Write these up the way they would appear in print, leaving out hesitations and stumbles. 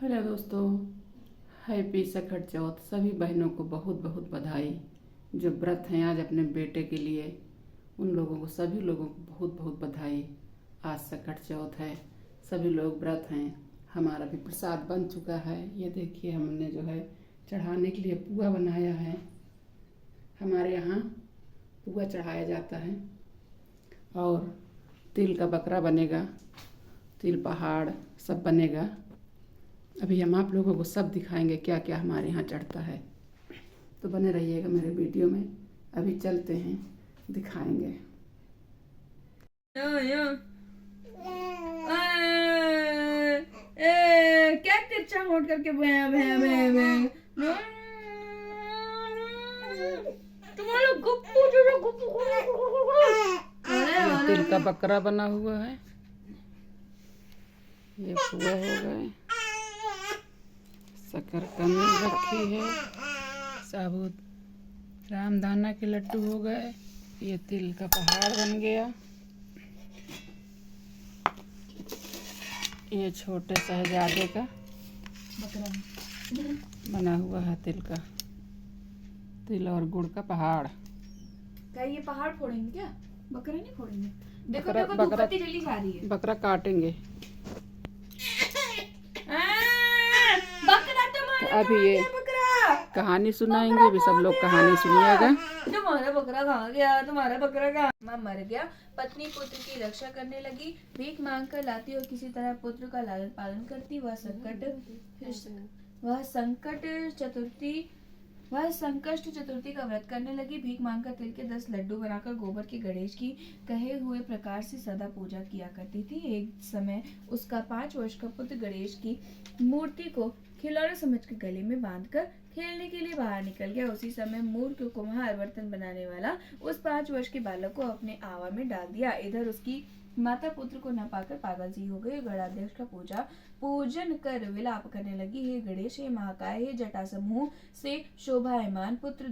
Hello दोस्तों, happy सकट चौथ। सभी बहनों को बहुत बहुत बधाई। जो व्रत हैं आज अपने बेटे के लिए, उन लोगों को, सभी लोगों को बहुत बहुत बधाई। आज सकट चौथ है, सभी लोग व्रत हैं। हमारा भी प्रसाद बन चुका है। ये देखिए, हमने जो है चढ़ाने के लिए पुआ बनाया है। हमारे यहाँ पुआ चढ़ाया जाता है और तिल का बकरा बनेगा, तिल पहाड़ सब बनेगा। अभी हम आप लोगों को सब दिखाएंगे क्या क्या हमारे यहाँ चढ़ता है, तो बने रहिएगा मेरे वीडियो में। अभी चलते हैं, दिखाएंगे। क्या तिरछा मोड़ करके भैया भैया भैया भैया तुम्हारा गुप्पू जो गुप्पू ये तिल का बकरा बना हुआ है, ये पुआ हो गए, शकरकंद रखी है, साबुत रामदाना के लड्डू हो गए, ये तिल का पहाड़ बन गया, ये छोटे शहजादे का बकरा बना हुआ है, तिल और गुड़ का पहाड़। क्या ये पहाड़ फोड़ेंगे क्या? बकरा नहीं फोड़ेंगे। देखो बकरा देखो बकरा धूपबत्ती जली जा रही है। बकरा काटेंगे। बकरा तो तुम्हारा अभी कहाँ ये गया? बकरा कहानी सुनाएंगे, अभी सब लोग कहानी सुनिएगा। तुम्हारा बकरा कहाँ गया? तुम्हारा बकरा कहाँ? माँ मर गया। पत्नी पुत्र की रक्षा करने लगी, भीख मांग कर लाती और किसी तरह पुत्र का लालन पालन करती। वह संकष्ट चतुर्थी का व्रत करने लगी। भीख मांगकर तिल के 10 लड्डू बनाकर गोबर के गणेश की कहे हुए प्रकार से सदा पूजा किया करती थी। एक समय उसका 5 वर्ष का पुत्र गणेश की मूर्ति को खिलौना समझकर गले में बांधकर खेलने के लिए बाहर निकल गया। उसी समय मूर्ख कुम्हार बर्तन बनाने वाला उस 5 वर्ष के बालक को अपने आवा में डाल दिया। इधर उसकी माता पुत्र को न पाकर पागल सी हो गई। गणाध्यक्ष का पूजन कर विलाप करने लगी। हे गणेश, हे महाकाय, हे जटा समूह से शोभायमान पुत्र,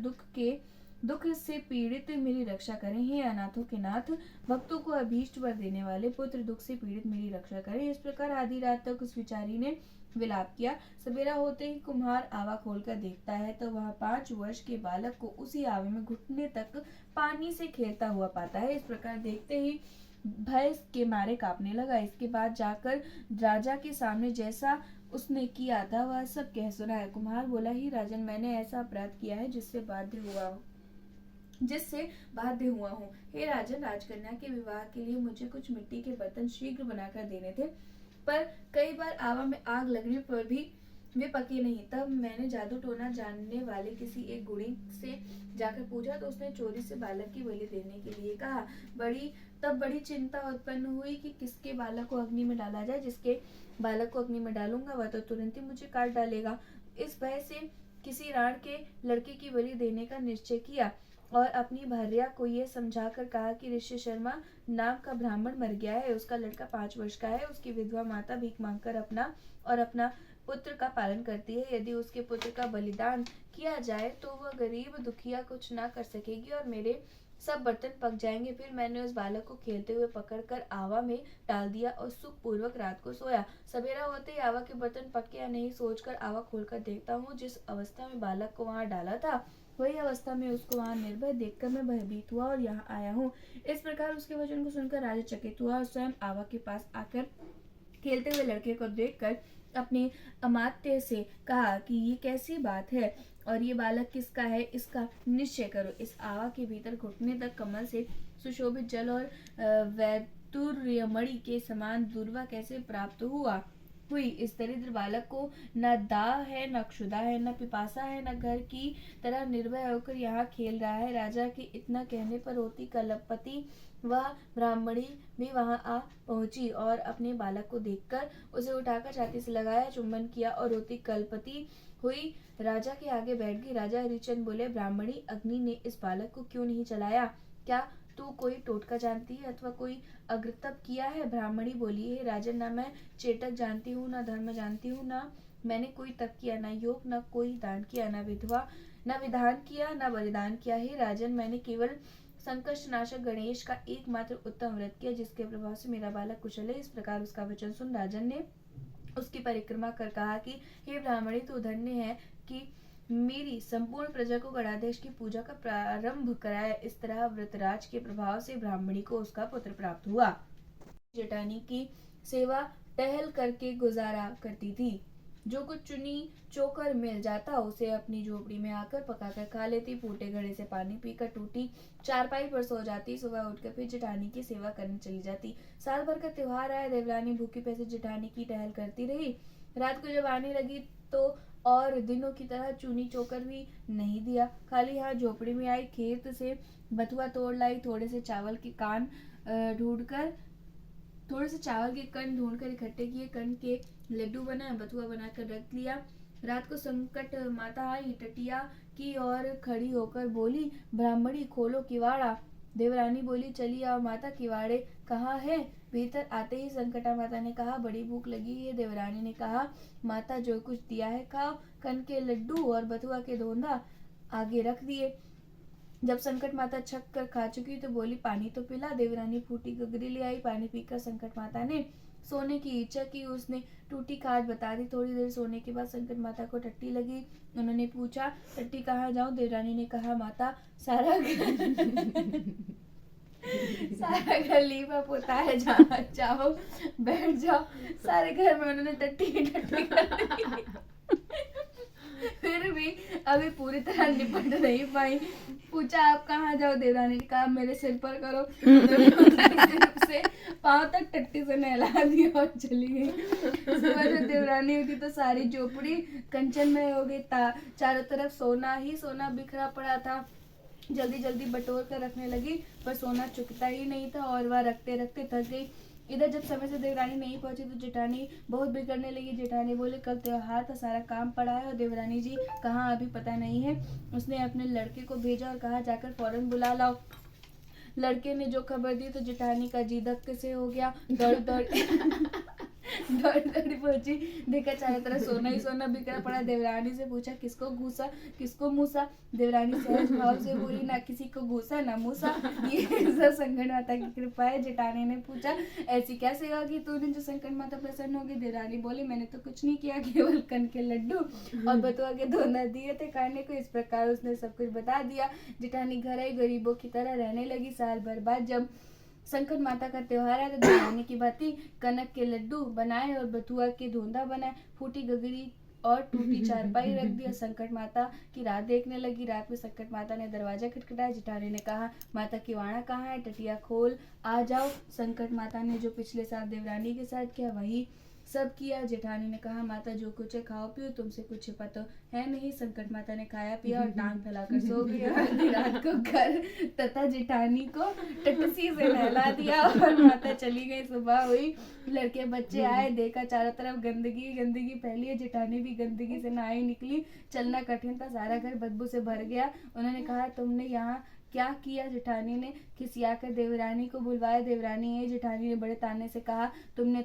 दुख से पीड़ित मेरी रक्षा करें। हे अनाथों के नाथ, भक्तों को अभीष्ट वर देने वाले पुत्र, दुख से पीड़ित मेरी रक्षा करें। इस प्रकार आधी रात तक उस विचारी ने विलाप किया। सवेरा होते ही कुम्हार आवा खोलकर देखता है तो वह 5 वर्ष के बालक को उसी आवे में घुटने तक पानी से खेलता हुआ पाता है। इस प्रकार देखते ही भय के मारे कांपने लगा। इसके बाद जाकर राजा के सामने जैसा उसने किया था वह सब कह सुनाया। कुम्हार बोला, ही राजन, मैंने ऐसा अपराध किया है जिससे बाध्य हुआ हूँ। हे राजन, राजकन्या के विवाह के लिए मुझे कुछ मिट्टी के बर्तन शीघ्र बनाकर देने थे, पर कई बार आवा में आग लगने पर भी वे पके नहीं। तब मैंने जादू टोना जानने वाले किसी एक गुणी से जाकर पूछा तो उसने चोरी से बालक की बलि देने के लिए कहा। तब बड़ी चिंता उत्पन्न हुई कि किसके बालक को अग्नि में डाला जाए। जिसके बालक को अग्नि में डालूंगा वह तो तुरंत ही मुझे काट डालेगा। इस भय से किसी राण के लड़के की बलि देने का निश्चय किया और अपनी भार्या को यह समझाकर कहा कि ऋषि शर्मा नाम का ब्राह्मण मर गया है। उसका लड़का 5 वर्ष का है। उसकी विधवा माता भीख मांगकर अपना पुत्र का पालन करती है। यदि उसके पुत्र का बलिदान किया जाए तो वह गरीब दुखिया कुछ ना कर सकेगी और मेरे सब बर्तन पक जाएंगे। फिर मैंने उस बालक को खेलते हुए पकड़कर आवा में डाल दिया और सुख पूर्वक रात को सोया। सवेरा होते ही आवा के बर्तन पके या नहीं सोचकर आवा खोलकर देखता हूँ। जिस अवस्था में बालक को वहाँ डाला था वही अवस्था में उसको वहाँ निर्भय देखकर मैं भयभीत हुआ और यहाँ आया हूँ। इस प्रकार उसके वचन को सुनकर राजा चकित हुआ और स्वयं आवा के पास आकर खेलते हुए लड़के को देखकर अपने अमात्य से कहा कि ये कैसी बात है और ये बालक किसका है, इसका निश्चय करो। इस आवा के भीतर घुटने तक कमल से सुशोभित जल और वैदुर्यमणि के समान दुर्वा कैसे प्राप्त हुई। इस दरिद्र बालक को न दाह है, न क्षुधा है, न पिपासा है, न घर की तरह निर्भय होकर यहाँ खेल रहा है। राजा के इतना कहने पर होती कलपति वह ब्राह्मणी भी वहां आ पहुंची और अपने बालक को देखकर उसे उठाकर छाती से लगाया, चुंबन किया और रोती कलपति हुई राजा के आगे बैठ गई। राजा हरिचंद बोले, ब्राह्मणी, अग्नि ने इस बालक को क्यों नहीं जलाया? क्या तू कोई टोटका जानती है अथवा कोई अग्रतप किया है? ब्राह्मणी बोली, हे राजन, न मैं चेटक जानती हूँ, न धर्म जानती हूँ, न मैंने कोई तप किया, न योग, न कोई दान किया, न विधान किया, न बलिदान किया। हे राजन, मैंने केवल संकष्ट नाशक गणेश का एकमात्र उत्तम व्रत किया जिसके प्रभाव से मेरा बालक कुशल है। इस प्रकार उसका वचन सुन राजन ने उसकी परिक्रमा कर कहा कि हे ब्राह्मणी, तू धन्य है कि मेरी संपूर्ण प्रजा को गणाधीश की पूजा का प्रारंभ कराया। इस तरह व्रतराज के प्रभाव से ब्राह्मणी को उसका पुत्र प्राप्त हुआ। जटानी की सेवा टहल करके गुजारा करती थी। जो कुछ चुनी चोकर मिल जाता उसे अपनी झोपड़ी में आकर पकाकर खा लेती। फूटे घड़े से पानी पीकर टूटी चारपाई पर सो जाती। सुबह उठकर फिर जेठानी की सेवा करने चली जाती। साल भर का त्योहार आया, देवरानी भूखी प्यासी जेठानी की टहल करती रही। रात को जब आने लगी तो और दिनों की तरह चूनी चोकर भी नहीं दिया, खाली यहाँ झोपड़ी में आई। खेत से बथुआ तोड़ लाई। थोड़े से चावल के कण ढूंढकर इकट्ठे किए, कण के लड्डू बनाए, बथुआ बनाकर रख लिया। रात को संकट माता आई, टटिया की ओर खड़ी होकर बोली, ब्राह्मणी खोलो किवाड़ा। देवरानी बोली, चली आओ माता, किवाड़े कहाँ है? भीतर आते ही संकटा माता ने कहा, बड़ी भूख लगी है। देवरानी ने कहा, माता जो कुछ दिया है खाओ। कण के लड्डू और बथुआ के धोंधा आगे रख दिए। जब संकट माता छक कर खा चुकी तो बोली, पानी तो पिला। देवरानी फूटी गगरी ले आई। पानी पीकर संकट माता ने सोने की इच्छा की। उसने टूटी खाट बता दी। थोड़ी देर सोने के बाद संकट माता को टट्टी लगी। उन्होंने पूछा, टट्टी कहाँ जाऊं? देवरानी ने कहा, माता सारा घर लीपा पोता है, जहाँ जाओ बैठ जाओ। सारे घर में उन्होंने टट्टी टट्टी कर दी। फिर भी अभी पूरी तरह निपट नहीं पाई। पूछा, आप कहाँ जाओ? देवरानी ने कहा, मेरे सिर पर करो। सिर से पांव तक टट्टी से नहला दिया और चली गई। सुबह जब देवरानी उठी तो सारी झोपड़ी कंचनमय हो गई। चारों तरफ सोना ही सोना बिखरा पड़ा था। जल्दी जल्दी बटोर कर रखने लगी, पर सोना चुकता ही नहीं था और वह रखते रखते थक गई। इधर जब समय से देवरानी नहीं पहुंची तो जेठानी बहुत बिगड़ने लगी। जेठानी बोले, कल त्योहार था, सारा काम पड़ा है और देवरानी जी कहाँ अभी पता नहीं है। उसने अपने लड़के को भेजा और कहा, जाकर फौरन बुला लाओ। लड़के ने जो खबर दी तो जेठानी का जी धक्के से हो गया। दौड़ पहुंची, देखा चारों तरफ सोना ही सोना बिखरा पड़ा। देवरानी से पूछा, किसको घूसा किसको मूसा? देवरानी सहज भाव से बोली, ना किसी को घूसा ना मूसा, ये सब संकट माता की कृपा है। जेठानी ने पूछा, ऐसी क्या सेवा की तूने जो संकट माता प्रसन्न होगी? देवरानी बोली, मैंने तो कुछ नहीं किया, केवल कण के लड्डू और बतुआ के धोना दिए थे खाने को। इस प्रकार उसने सब कुछ बता दिया। जेठानी घर आई, गरीबों की तरह रहने लगी। साल भर बाद जब संकट माता का त्योहार है तो देवरानी की भांति कनक के लड्डू बनाए और बथुआ के धोंधा बनाए। फूटी गगरी और टूटी चारपाई रख दी और संकट माता की रात देखने लगी। रात में संकट माता ने दरवाजा खटखटाया। जेठानी ने कहा, माता किवाड़ा कहाँ है? टटिया खोल आ जाओ। संकट माता ने जो पिछले साल देवरानी के साथ किया वही सब किया। जेठानी ने कहा, माता जो कुछ है खाओ पियो, तुमसे कुछ छिपा तो है नहीं। संकट माता ने खाया पिया और टांग फैलाकर सो गई। आधी रात को घर तथा जेठानी को टटसी से नहला दिया और माता चली गई। सुबह हुई, लड़के बच्चे आए, देखा चारों तरफ गंदगी गंदगी फैली है। जेठानी भी गंदगी से नहाई निकली। चलना कठिन था, सारा घर बदबू से भर गया। उन्होंने कहा, तुमने यहाँ क्या किया? जेठानी ने खिसियाकर देवरानी को बुलवाया। देवरानी है। जेठानी ने बड़े ताने से कहा, तुमने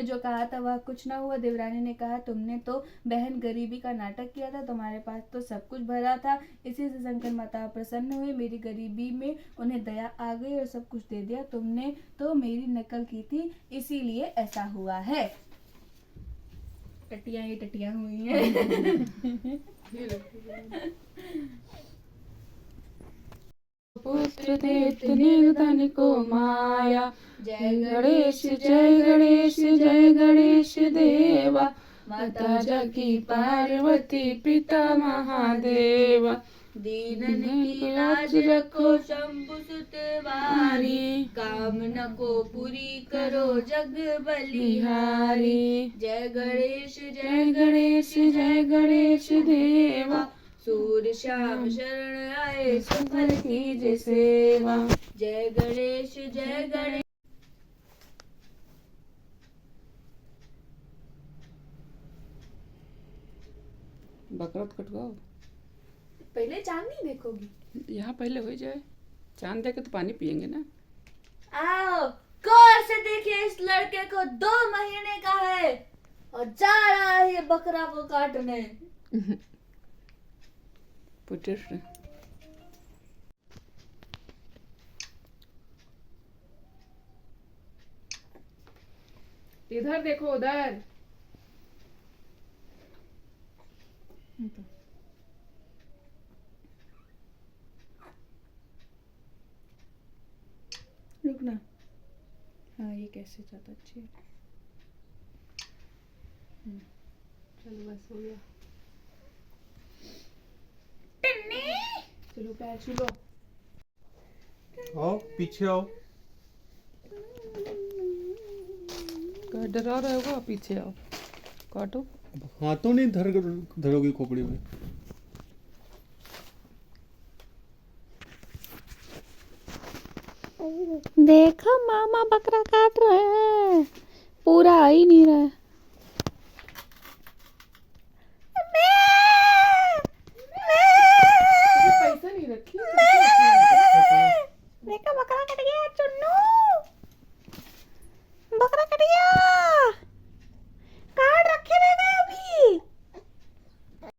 जो कहा था वह कुछ ना हुआ। देवरानी ने कहा, तुमने तो बहन गरीबी का नाटक किया था, तुम्हारे पास तो सब कुछ भरा था, इसी से संकट माता प्रसन्न हुई। मेरी गरीबी में उन्हें दया आ गई और सब कुछ दे दिया। तुमने तो मेरी नकल की थी, इसीलिए ऐसा हुआ है। टटियां ही टटियां हुई हैं। पुत्र देत निर्धन को माया, जय गणेश जय गणेश जय गणेश देवा। माता जगी पार्वती पिता महादेवा। दीनन की लाज रखो शंभु सुत वारी, कामना को पूरी करो जग बलिहारी। जय गणेश जय गणेश जय गणेश देवा। सूर्य श्याम शरण आए, सुफल कीजे सेवा। जय गणेश जय गणेश। बकरत कटवाओ। पहले चांद नहीं देखोगी? यहाँ पहले हो जाए, चांद देखे तो पानी पियेंगे ना। आओ, गौर से देखिए, इस लड़के को 2 महीने का है और जा रहा है बकरा को काटने। पुत्र इधर देखो, उधर। रुकना। हाँ ये कैसे ज्यादा अच्छी है। चलो बस हो गया। चलो पैर छू लो। आओ पीछे आओ। डरा रहे होगा, पीछे आओ, काटो। हाथों नहीं धरोगी खोपड़ी में। देखो मामा बकरा काट रहे हैं, पूरा आ ही नहीं रहा है।